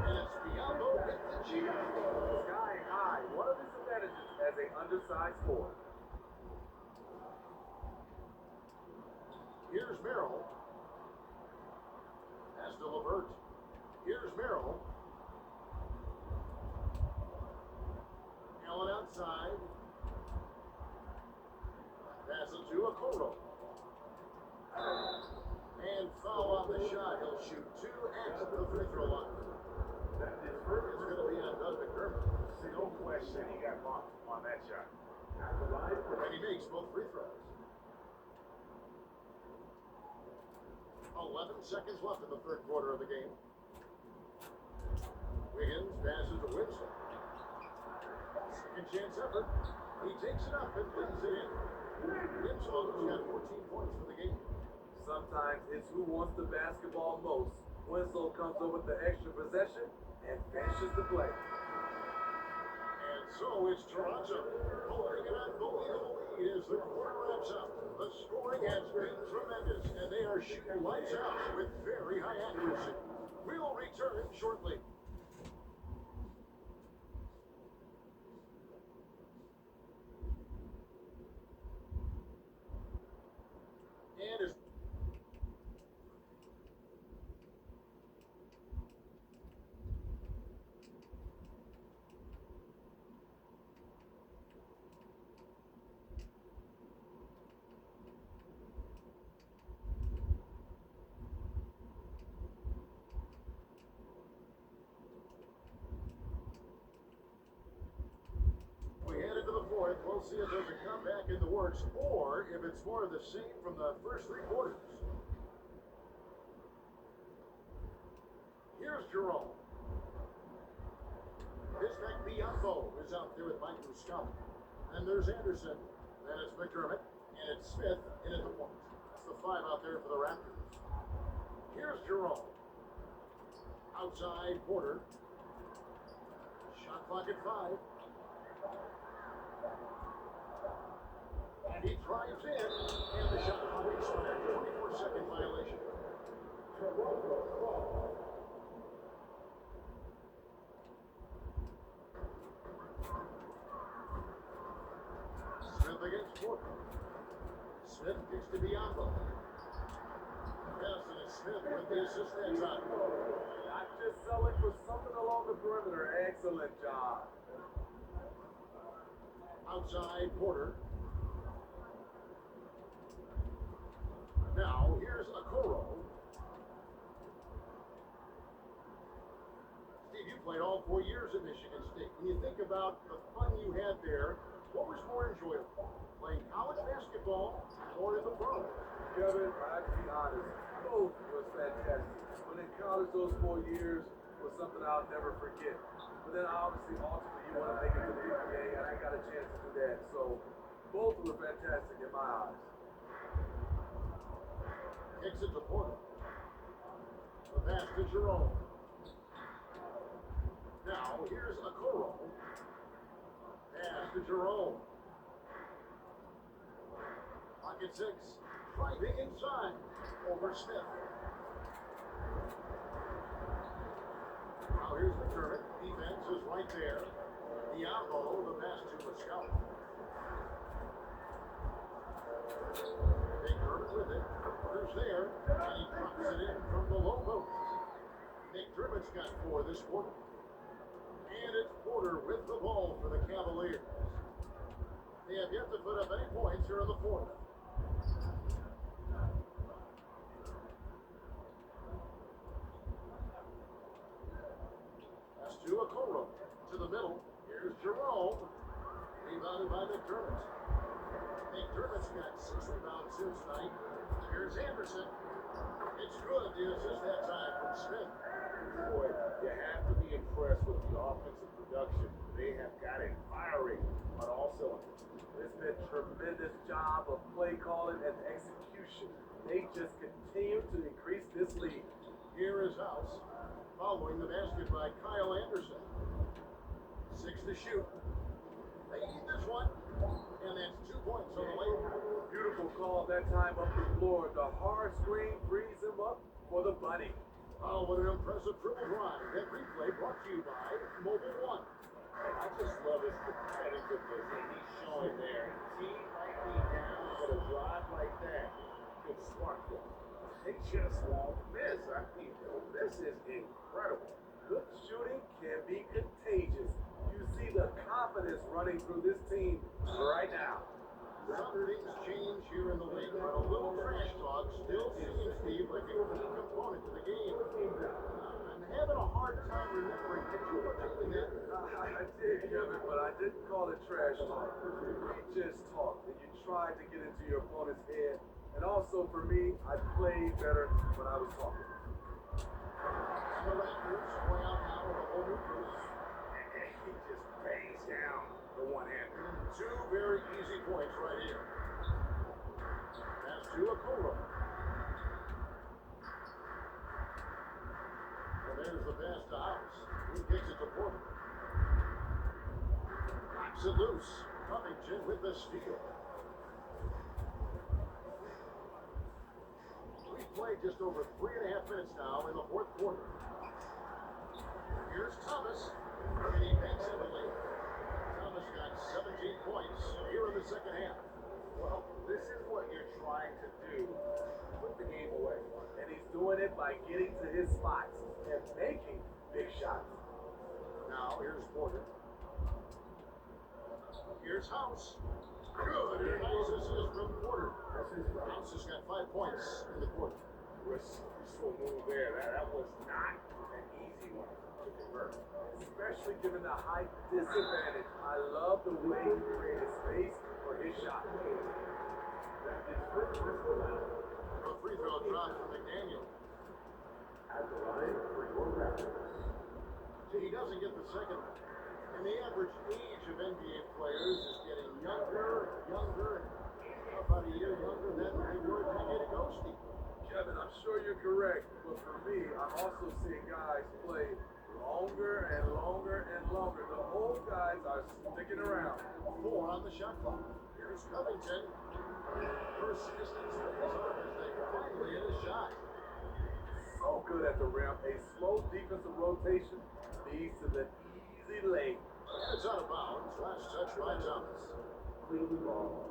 And it's Diablo with the cheer. Sky high. One of his advantages as an undersized forward. Here's Merrill. Pass to LeVert. Here's Merrill. Allen outside. Pass it to Okoro. And foul on the shot. He'll shoot 2 at the free throw line. His first is going to be on Doug McDermott. No question he got bumped on that shot. And he makes both free throws. 11 seconds left in the 3rd quarter of the game. Wiggins passes to Winslow. Second chance effort. He takes it up and lays it in. Winslow's got 14 points for the game. Sometimes it's who wants the basketball most. Winslow comes up with the extra possession and finishes the play. And so it's Toronto holding an unbelievable lead as the quarter wraps up. The scoring has been tremendous, and they are shooting lights out with very high accuracy. We'll return shortly. And as we'll see if there's a comeback in the works or if it's more of the same from the first 3 quarters. Here's Jerome. Bismack Biyombo is out there with Mike Muscala. And there's Anderson. Then it's McDermott. And it's Smith in at the point. That's the 5 out there for the Raptors. Here's Jerome. Outside Porter. Shot clock at 5. And he drives in, and the shot clock expired. 24-second violation. Smith against Porter. Smith kicks to Bianco. Yes, and it's Smith with the assist that time. Not just selling for something along the perimeter. Excellent job. Outside Porter. Now, here's Okoro. Steve, you played all 4 years at Michigan State. When you think about the fun you had there, what was more enjoyable? Playing college basketball or in the pros? Kevin, I have to be honest, both was fantastic. But in college, those 4 years was something I'll never forget. But then obviously, ultimately, you want to make it to the NBA, and I got a chance to do that. So both were fantastic in my eyes. Kicks it to Porter. The pass to Jerome. Now, here's Okoro. Pass to Jerome. Pocket 6. Driving inside. Over Smith. Now, here's McDermott. Defense is right there. Diablo, the pass to Muscala. McDermott with it. Porter's there, and he drops it in from the low post. McDermott's got 4 this quarter. And it's Porter with the ball for the Cavaliers. They have yet to put up any points here in the 4th. That's to Okoro. To the middle. Here's Jerome. Rebounded by McDermott. McDermott's got 6 rebounds here tonight. Here's Anderson. It's good. The assist that time from Smith. Boy, you have to be impressed with the offensive production. They have got it firing on all cylinders. It's been a tremendous job of play calling and execution. They just continue to increase this lead. Here is House. Following the basket by Kyle Anderson. 6 to shoot. They need this one. And that's 2 points on the way. Beautiful call that time up the floor. The hard screen frees him up for the bunny. Oh, what an impressive triple drive. That replay brought to you by Mobile One. I just love his competitiveness that he's showing there. Team might be down, but a drive like that could spark them. They just won't miss. I mean, this is incredible. Good shooting can be contagious. You see the confidence running through this team right now. Some things change here in the league, but a little trash talk still seems, Steve, like a key component to the game. I'm having a hard time remembering. Did you partake in that? I did, Kevin, but I didn't call it trash talk. We just talked, and you tried to get into your opponent's head. And also for me, I played better when I was talking. And the Raptors play out now with a whole new group. And he just bangs down the one-hander. 2 very easy points right here. Pass to Okoro. And there's the pass to House. He kicks it to Porter. Knocks it loose. Covington with the steal. We've played just over 3.5 minutes now in the 4th quarter. Here's Thomas. And he banks it to late. Thomas got 17 points here in the second half. Well, this is what you're trying to do. Put the game away. And he's doing it by getting to his spots and making big shots. Now, here's Porter. Here's House. Good. And a nice assist from Porter. House has got 5 points in the quarter. Resourceful move there. That was not an easy one to convert. Especially given the height disadvantage. I love the way he created space for his shot. A free throw drop from McDaniel. At the line for your Raptors. See, he doesn't get the second one. And the average age of NBA players is getting younger and younger. About a year younger than they were a decade ago, Steve. Kevin, I'm sure you're correct, but for me, I'm also seeing guys play longer and longer and longer. The old guys are sticking around. 4 on the shot clock. Here's Covington. Persistence pays off as they finally hit a shot. So good at the rim. A slow defensive rotation leads to the easy lay. And it's out of bounds. Last touch by Thomas. Cleveland ball.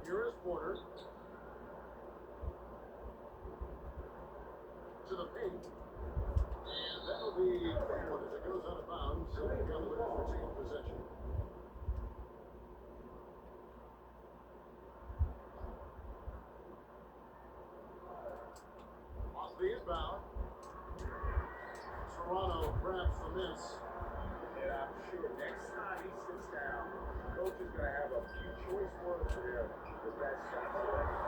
Here is Porter. To the paint. And that'll be Cleveland as it goes out of bounds. So the Cavaliers retain possession. Off the inbound. Toronto grabs the miss. And I'm sure next time he sits down, coach is going to have a few choice words for him with that shot selection.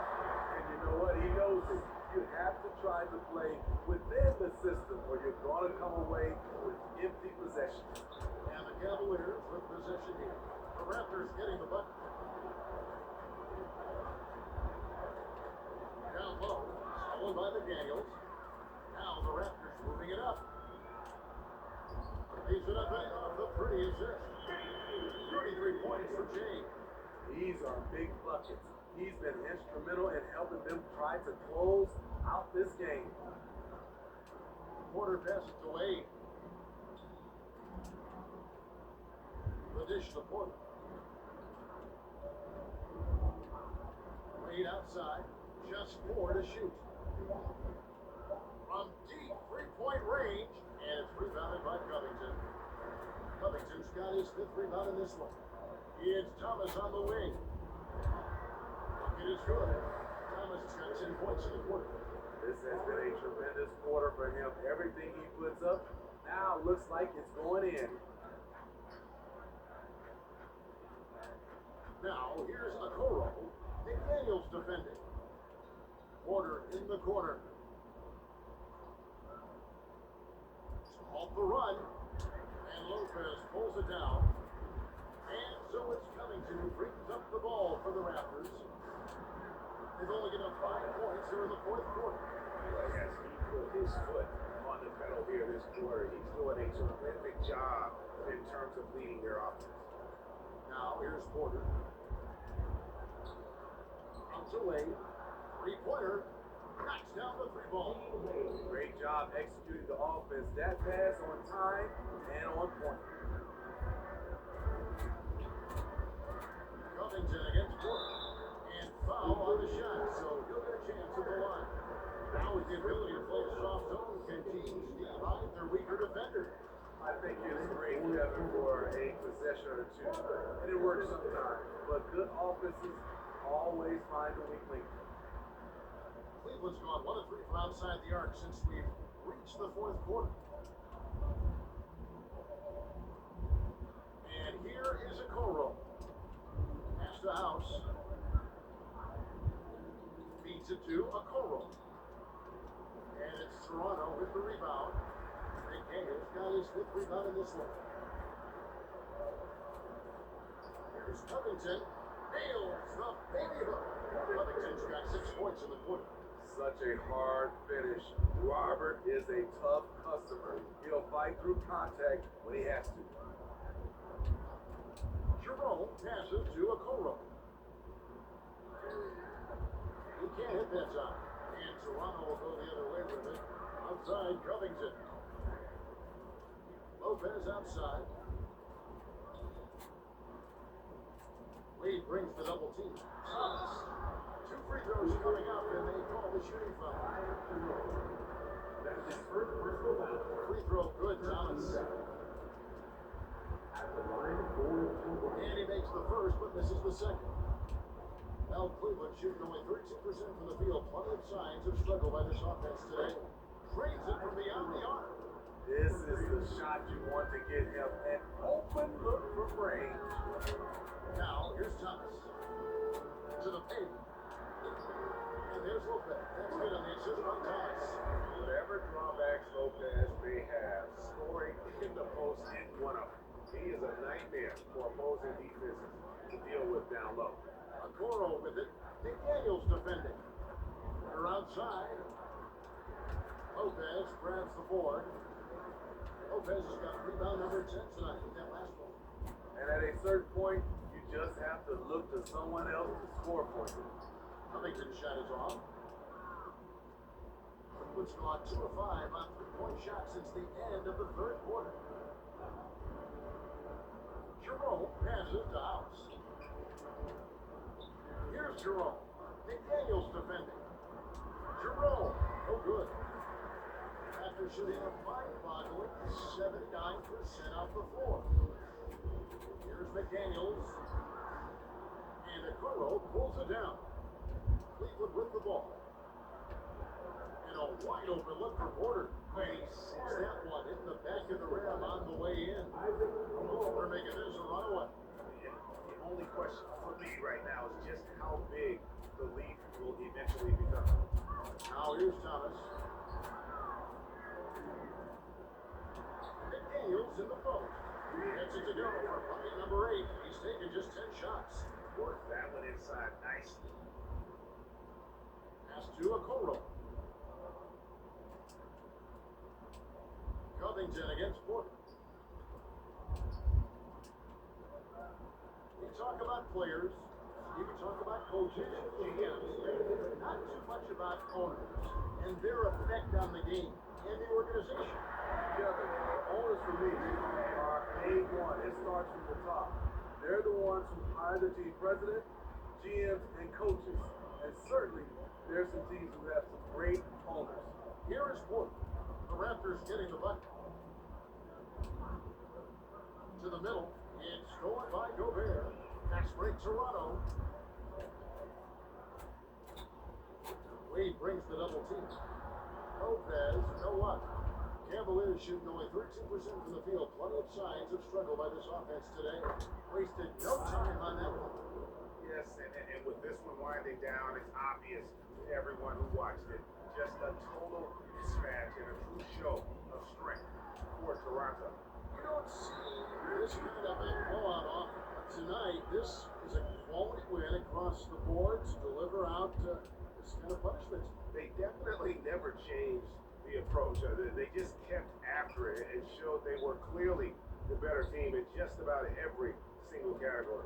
And you know what? He knows it. You have to try to play within the system or you're going to come away with empty possessions. And the Cavaliers with possession here. The Raptors getting the bucket. Down low. Stolen by the Daniels. Now the Raptors moving it up. Leaves it up and off the pretty assist. 33 points for Jay. These are big buckets. He's been instrumental in helping them try to close out this game. Porter passes to Wade. The dish to Porter. Wade outside. Just 4 to shoot. From deep 3-point range. And it's rebounded by Covington. Covington's got his 5th rebound in this one. It's Thomas on the wing. Bucket is good. Thomas has got 10 points in the quarter. This has been a tremendous quarter for him. Everything he puts up now looks like it's going in. Now, here's Okoro. McDaniels defending. Porter in the corner. Off the run. And Lopez pulls it down. And so it's Covington who brings up the ball for the Raptors. They've only given up 5 points here in the 4th quarter. As he put his foot on the pedal here this quarter, he's doing a terrific job in terms of leading their offense. Now, here's Porter. Comes away. 3-pointer. Knocks down the 3 ball. Great job executing the offense. That pass on time and on point. Covington against Porter. And foul on the shot, so he'll get a chance at the line. Now with the ability to play a soft zone, can teams divide their weaker defender? I think it's great, Kevin, for a possession or two. And it works sometimes. But good offenses always find a weak link. Cleveland's gone 1 of 3 from outside the arc since we've reached the 4th quarter. And here is Okoro. Pass to House. Feeds it to Okoro. And it's Toronto with the rebound. McDaniels got his 5th rebound in this one. Here's Covington. Nails the baby hook. Covington's got 6 points in the quarter. Such a hard finish. Robert is a tough customer. He'll fight through contact when he has to. Jerome passes to Okoro. He can't hit that time. And Toronto will go the other way with it. Outside Covington. Lopez outside. Wade brings the double team. Thomas. 2 free throws coming up, and they call the shooting foul. That's his first personal foul. Free throw good, Thomas. At the line, 4-2. And he makes the first, but misses the second. Now Cleveland shooting only 32% from the field. Plenty of signs of struggle by this offense today. Drains it from beyond the arc. This is the shot you want to get him. An open look from range. Now, here's Thomas. To the paint. And there's Lopez. That's good on the assist by Thomas. Whatever drawbacks Lopez may have, scoring in the post ain't one of them. He is a nightmare for opposing defenses to deal with down low. Okoro with it. McDaniels defending. They're outside. Lopez grabs the board. Lopez has got rebound number 10 tonight with that last one. And at a certain point, you just have to look to someone else to score for you. Covington's shot is off. Cleveland's gone 2 of 5 on 3-point shots since the end of the third quarter. Jerome passes to House. Here's Jerome. McDaniels defending. Jerome, no good. After shooting a mind-boggling 79% off the floor. Here's McDaniels. And Okoro pulls it down. Cleveland with the ball. And a wide open look for Porter. And he sees that one hit the back of the rim on the way in. They're making this a runaway. The only question for me right now is just how big the lead will eventually become. Now here's Thomas. McDaniels in the post. Gets it to go for bucket number 8. He's taken just 10 shots. Works that one inside nicely. Pass to Okoro. Covington against Porter. We talk about players. You can talk about coaches, GMs. Not too much about owners and their effect on the game and the organization. Yeah, the owners for me are A1. It starts from the top. They're the ones who hire the team president, GMs, and coaches. And certainly, there's some teams who have some great owners. Here is Porter. The Raptors getting the bucket. To the middle. It's stolen by Gobert. Pass break Toronto. Wade brings the double team. Lopez, you know what? Cavaliers shooting only 13% from the field. Plenty of signs of struggle by this offense today. Wasted no time on that one. Yes, and with this one winding down, it's obvious to everyone who watched it. Just a total mismatch and a true show of strength for Toronto. You don't see this kind of a blowout off tonight. This is a quality win across the board to deliver out this kind of punishment. They definitely never changed the approach. They just kept after it and showed they were clearly the better team in just about every single category.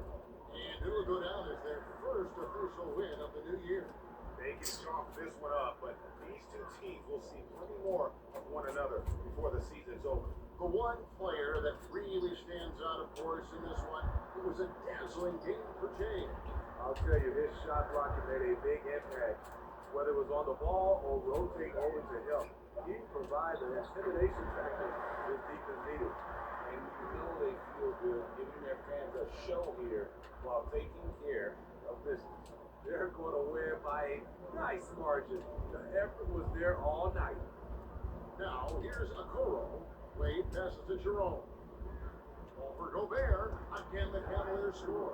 And it will go down as their first official win of the new year. They can chalk this one up, but these two teams will see plenty more of one another before the season's over. The one player that really stands out, of course, in this one, it was a dazzling game for Jay. I'll tell you, his shot blocking made a big impact. Whether it was on the ball or rotating over to him, he provided an intimidation factor his defense needed. And you know they feel good giving their fans a show here while taking care of business. They're going to win by a nice margin. The effort was there all night. Now, here's Okoro. Wade passes to Jerome. Over Gobert. Again, the Cavaliers score.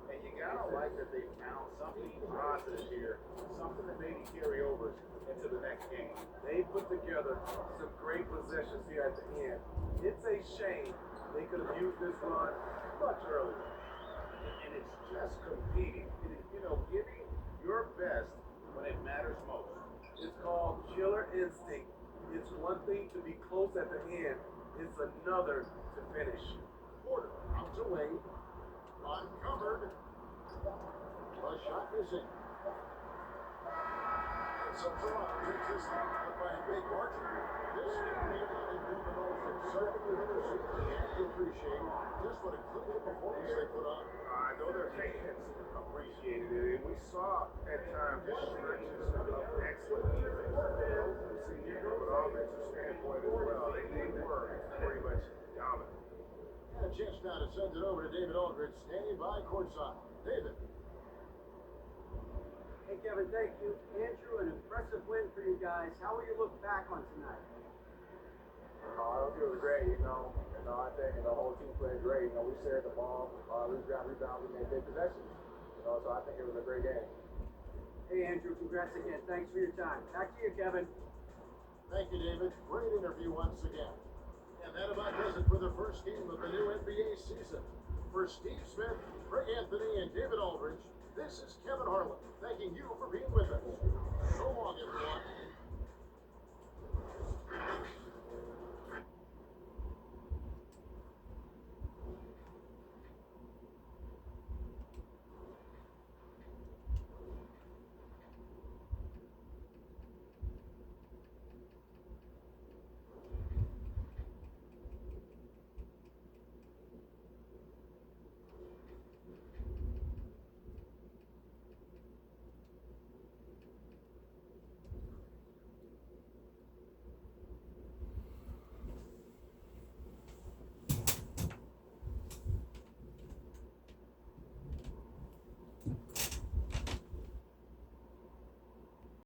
And you gotta like that they found something positive here, something that maybe carry over into the next game. They put together some great possessions here at the end. It's a shame they could have used this run much earlier. And it's just competing, giving your best when it matters most. It's called killer instinct. It's one thing to be close at the end. It's another to finish. Porter out to Wade. Uncovered. A shot missing. And so Toronto takes this lead by a big margin. This game may not have been the most exciting we've ever seen. You have to appreciate just what a good performance they put on. I know their fans appreciated it, and we saw at times just stretches of excellent defense. From an offensive standpoint as well, they were pretty much dominant. And a chance now to send it over to David Aldridge, standing by courtside. David. Hey, Kevin, thank you. Andrew, an impressive win for you guys. How will you look back on tonight? I think it was great, I think the whole team played great. We shared the ball, we made big possessions. So I think it was a great game. Hey, Andrew, congrats again. Thanks for your time. Back to you, Kevin. Thank you, David. Great interview once again. And that about does it for the first game of the new NBA season. For Steve Smith, Greg Anthony, and Jim